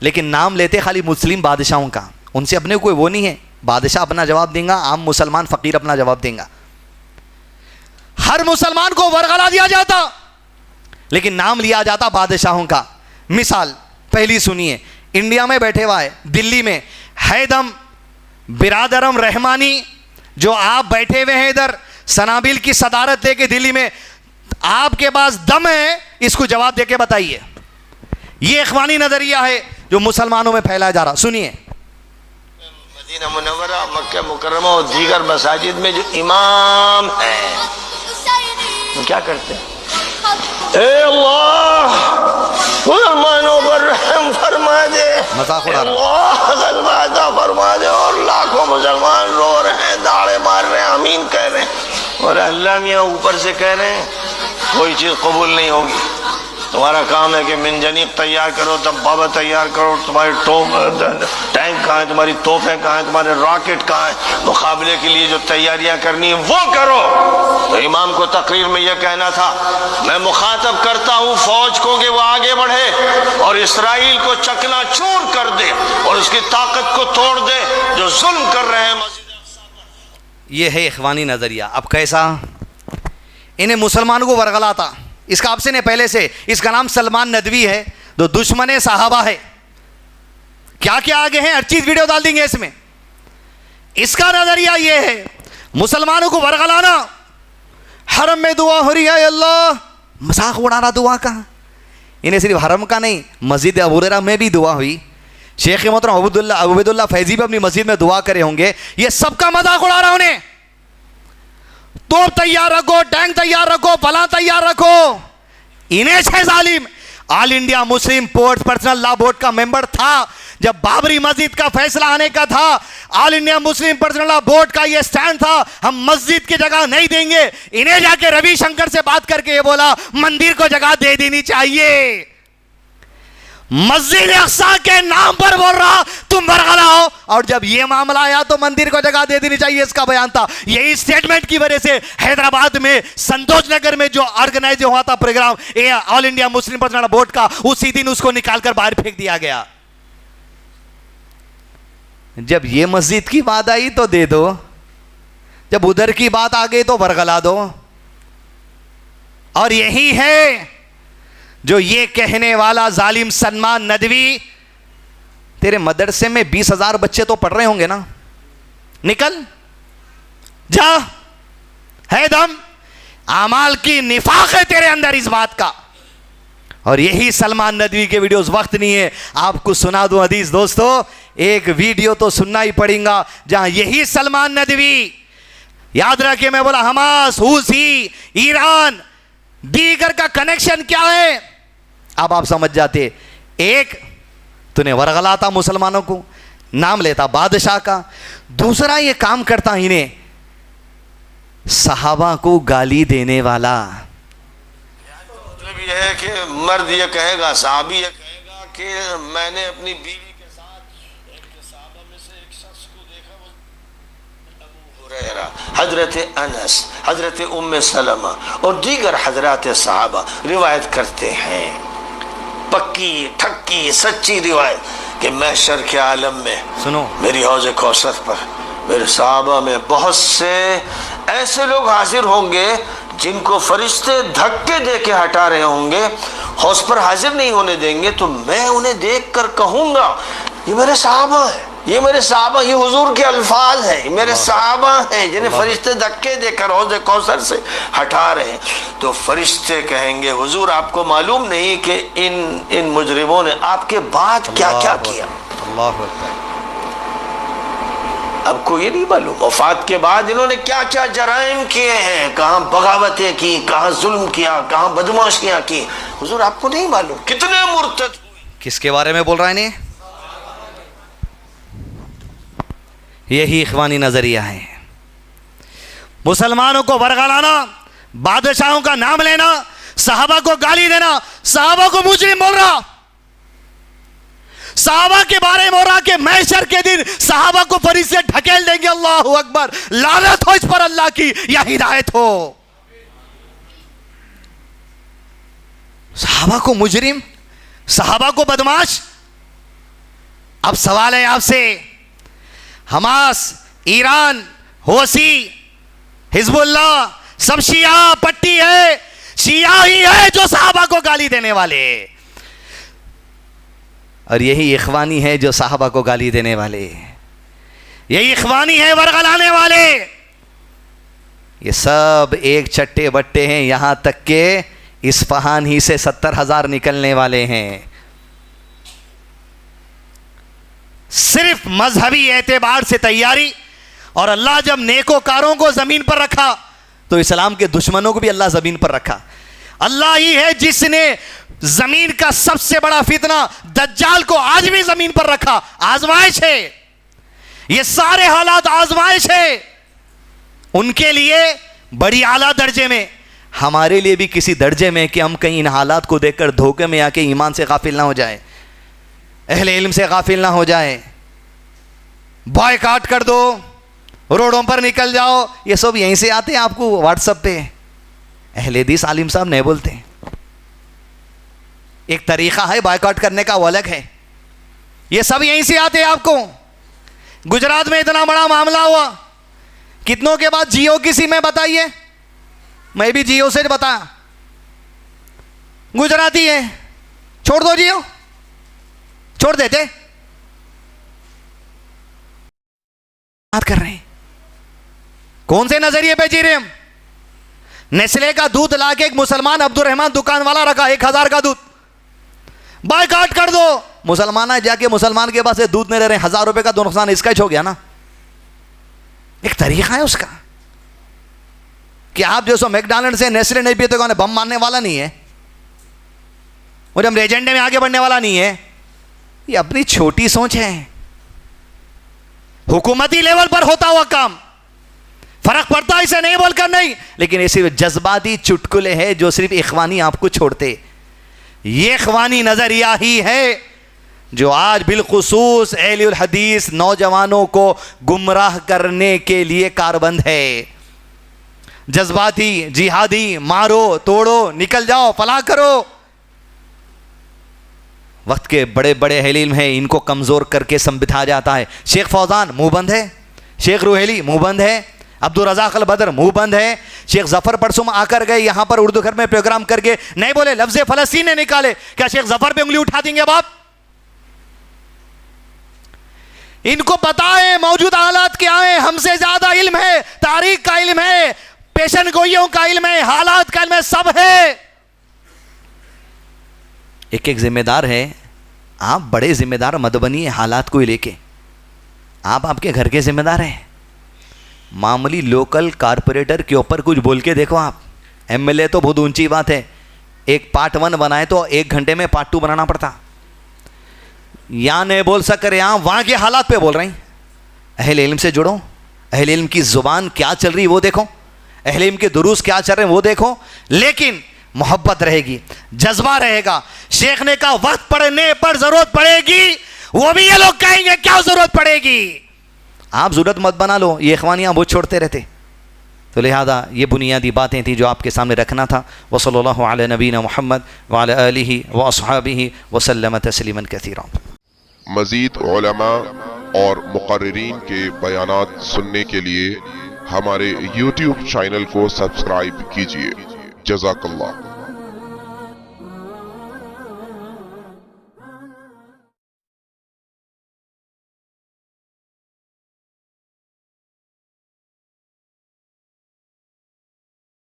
लेकिन नाम लेते खाली मुस्लिम बादशाहों का। उनसे अपने कोई वो नहीं है, बादशाह अपना जवाब देगा, आम मुसलमान फ़कीर अपना जवाब देगा। हर मुसलमान को वरगला दिया जाता, लेकिन नाम लिया जाता बादशाहों का। मिसाल पहली सुनिए, इंडिया में बैठे हुआ है, दिल्ली में हैदम बिरादरम रहमानी, जो आप बैठे हुए हैं इधर सनाबिल की सदारत लेके दिल्ली में, आपके पास दम है, इसको जवाब देके बताइए। ये इख्वानी नजरिया है जो मुसलमानों में फैलाया जा रहा। सुनिए, मदीना मुनव्वरा, मक्का मुकर्रमा और दीगर मसाजिद में जो इमाम है वो क्या करते हैं? ए अल्लाह मुसलमानों पर रहम फरमा दे, मजाक उड़ा रहा। अल्लाह गलबा अता फरमा दे, और लाखों मुसलमान रो रहे हैं, दाड़े मार रहे हैं, आमीन कह रहे हैं, और अल्लाह मियाँ ऊपर से कह रहे हैं कोई चीज़ कबूल नहीं होगी। तुम्हारा काम है कि मिनजनीक तैयार करो, दब्बाबा तैयार करो, तुम्हारी टैंक कहाँ है, तुम्हारी तोपें कहाँ हैं, तुम्हारे रॉकेट कहाँ हैं, मुकाबले के लिए जो तैयारियां करनी है वो करो। तो इमाम को तकरीर में यह कहना था, मैं मुखातब करता हूँ फौज को कि वो आगे बढ़े और इसराइल को चकनाचूर कर दे और उसकी ताकत को तोड़ दे जो जुल्म कर रहे हैं मस्जिद। ये है इख्वानी नजरिया। अब कैसा? इन्हें मुसलमानों को वरगलाता। इसका आपसे ने पहले से, इसका नाम सलमान नदवी है, जो दुश्मन साहबा है। क्या क्या आगे हैं, हर चीज वीडियो डाल देंगे इसमें। इसका नजरिया ये है, मुसलमानों को वरगलाना, हरम में दुआ हो रही है, अल्लाह, मजाक उड़ाना दुआ का। इन्हें सिर्फ हरम का नहीं, मस्जिद अबू हुरैरा में भी दुआ हुई, शेख मोहतरम अबूबैदुल्लाह फैजी भी अपनी मस्जिद में दुआ करे होंगे। ये सबका मजाक उड़ा रहा उन्हें। तोप तैयार रखो, टैंक तैयार रखो, फला तैयार रखो। इन्हें छह जालिम। All India Muslim port personal law board का मेंबर था जब बाबरी मस्जिद का फैसला आने का था। All India Muslim personal law board का यह स्टैंड था, हम मस्जिद की जगह नहीं देंगे। इन्हें जाके रविशंकर से बात करके ये बोला मंदिर को जगह दे देनी चाहिए। मस्जिद अक्सा के नाम पर बोल रहा तुम वरगला हो, और जब ये मामला आया तो मंदिर को जगह दे देनी चाहिए, इसका बयान था। यही स्टेटमेंट की वजह से हैदराबाद में संतोष नगर में जो ऑर्गेनाइज हुआ था program all India Muslim personal board का, उसी दिन उसको निकालकर बाहर फेंक दिया गया। जब ये मस्जिद की बात आई तो दे दो, जब उधर की बात आ गई तो वरगला दो। और यही है जो ये कहने वाला जालिम सलमान नदवी, तेरे मदरसे में 20,000 बच्चे तो पढ़ रहे होंगे ना, निकल जा, है दम, आमाल की निफाक है तेरे अंदर इस बात का। और यही सलमान नदवी के वीडियोस, वक्त नहीं है आपको सुना दूं हदीस दोस्तों, एक वीडियो तो सुनना ही पड़ेगा जहां यही सलमान नदवी, याद रखिए मैं बोला हमास, हूसी, ईरान, दीगर का कनेक्शन क्या है अब आप समझ जाते। एक, तूने वरगला था मुसलमानों को, नाम लेता बादशाह का। दूसरा, ये काम करता इन्हें सहाबा को गाली देने वाला। मतलब ये है कि मर्द ये कहेगा, साहबी ये कहेगा कि मैंने अपनी बीवी के साथ एक सहाबा में से एक शख्स को देखा, वो अबू हुरैरा, हजरत अनस, हजरत उम्मे सलमा और दीगर हजरात सहाबा रिवायत करते हैं, पक्की ठक्की सच्ची रिवायत, कि महशर के आलम में सुनो, मेरी हौज़ कौसर पर मेरे सहाबा में बहुत से ऐसे लोग हाजिर होंगे जिनको फरिश्ते धक्के दे के हटा रहे होंगे, हौज़ पर हाजिर नहीं होने देंगे, तो मैं उन्हें देख कर कहूँगा ये मेरे सहाबा है, ये मेरे सहाबा, ये हुजूर के अल्फाज हैं, ये मेरे सहाबा हैं जिन्हें फरिश्ते धक्के देकर हौज़ कौसर से हटा रहे हैं। तो फरिश्ते कहेंगे हुजूर आपको मालूम नहीं कि इन मुजरिमों ने आपके बाद क्या क्या किया। अल्लाह अकबर। आपको ये नहीं मालूम वफात के बाद इन्होंने क्या क्या जराइम किए हैं, कहाँ बगावतें की, कहाँ जुल्म किया, कहाँ बदमाशियाँ की, हुजूर आपको नहीं मालूम कितने मुर्तद हुए। किसके बारे में बोल रहा है इन्हें? यही इख्वानी नजरिया है। मुसलमानों को वरगलाना, बादशाहों का नाम लेना, सहाबा को गाली देना, सहाबा को मुजरिम बोल रहा, सहाबा के बारे में बोल रहा कि महशर के दिन सहाबा को फरिश्ते से ढकेल देंगे। अल्लाहु अकबर, लानत हो इस पर अल्लाह की या हिदायत हो। सहाबा को मुजरिम, सहाबा को बदमाश। अब सवाल है आपसे, हमास, ईरान, हूसी, हिजबुल्लाह, सब शिया पट्टी है, शिया ही है जो साहबा को गाली देने वाले, और यही इखवानी है जो साहबा को गाली देने वाले, यही इखवानी है वरगलाने वाले। ये सब एक चट्टे बट्टे हैं, यहां तक के इस्फहान ही से 70,000 निकलने वाले हैं। सिर्फ मजहबी एतबार से तैयारी, और अल्लाह जब नेकोकारों को जमीन पर रखा तो इस्लाम के दुश्मनों को भी अल्लाह जमीन पर रखा। अल्लाह ही है जिसने जमीन का सबसे बड़ा फितना दज्जाल को आज भी जमीन पर रखा। आजमाइश है, ये सारे हालात आजमाइश है, उनके लिए बड़ी आला दर्जे में, हमारे लिए भी किसी दर्जे में कि हम कहीं इन हालात को देखकर धोखे में आके ईमान से गाफिल ना हो जाए, अहले इल्म से गाफिल ना हो जाए। बॉयकॉट कर दो, रोडों पर निकल जाओ, ये सब यहीं से आते हैं आपको व्हाट्सएप पे। अहले हदीस आलिम साहब नहीं बोलते। एक तरीका है बॉयकॉट करने का, वो अलग है। ये सब यहीं से आते हैं आपको। गुजरात में इतना बड़ा मामला हुआ, कितनों के बाद जियो की सिम है बताइए? मैं भी जियो से बताया, गुजराती है, छोड़ दो जियो, छोड़ देते। बात कर रहे हैं कौन से नजरिए पे जी रहे हम? नेस्ले का दूध लाके एक मुसलमान अब्दुल रहमान दुकान वाला रखा, 1000 का दूध, बायकॉट कर दो। मुसलमान है, जाके मुसलमान के पास से दूध नहीं ले रहे, 1000 रुपए का तो नुकसान इसका ही हो गया ना। एक तरीका है उसका कि आप जो सो मैकडॉनल्ड से नेस्ले नहीं पीते, कौन बम मारने वाला नहीं है, और हम एजेंडे में आगे बढ़ने वाला नहीं है। ये अपनी छोटी सोच है, हुकूमती लेवल पर होता हुआ काम, फर्क पड़ता है इसे नहीं बोलकर नहीं, लेकिन ये सिर्फ जज्बाती चुटकुले हैं जो सिर्फ इखवानी आपको छोड़ते। ये इखवानी नजरिया ही है जो आज बिलखुसूस अहले हदीस नौजवानों को गुमराह करने के लिए कारबंद है। जज्बाती, जिहादी, मारो तोड़ो, निकल जाओ, फलाह करो। वक्त के बड़े बड़े अहले इल्म हैं, इनको कमजोर करके संबिठा जाता है। शेख फौजान मुंह बंद है, शेख रूहेली मुंह बंद है, अब्दुल रज़ाक अल बदर मुंह बंद है। शेख जफर परसों आकर गए यहां पर उर्दू घर में प्रोग्राम करके, नहीं बोले, लफ्ज फलस्तीन ने निकाले। क्या शेख जफर पे उंगली उठा देंगे बाप? इनको पता है मौजूदा हालात क्या है, हमसे ज्यादा इल्म है, तारीख का इल्म है, पेशन गोइयों का इल्म है, हालात का इल्म है, सब है। एक एक जिम्मेदार है। आप बड़े जिम्मेदार मत बनिए हालात को लेके, आप आपके घर के जिम्मेदार हैं। मामूली लोकल कारपोरेटर के ऊपर कुछ बोल के देखो आप। एमएलए तो बहुत ऊंची बात है, एक पार्ट 1 बनाए तो 1 घंटे में पार्ट 2 बनाना पड़ता। यहां नहीं बोल सक रहे, यहां वहां के हालात पे बोल रहे हैं। अहले इल्म से जुड़ो, अहले इल्म की जुबान क्या चल रही वो देखो, अहले इल्म के दुरूस क्या चल रहे हैं वो देखो, लेकिन मोहब्बत रहेगी, जज्बा रहेगा। शेख ने कहा वक्त पड़ने पर जरूरत पड़ेगी, वो भी ये लोग कहेंगे क्या जरूरत पड़ेगी। आप जरूरत मत बना लो, ये इखवानियां बहुत छोड़ते रहते। तो लिहाजा ये बुनियादी बातें थी जो आपके सामने रखना था। व सल्लल्लाहु अला नबीना मुहम्मद व अला आलिहि व अस्हाबिहि व सल्लम तस्लीमन कसीरा। मज़ीद उलमा और मुक़र्रिरीन के बयानात सुनने के लिए हमारे YouTube चैनल को सब्सक्राइब कीजिए। जज़ाकल्लाह।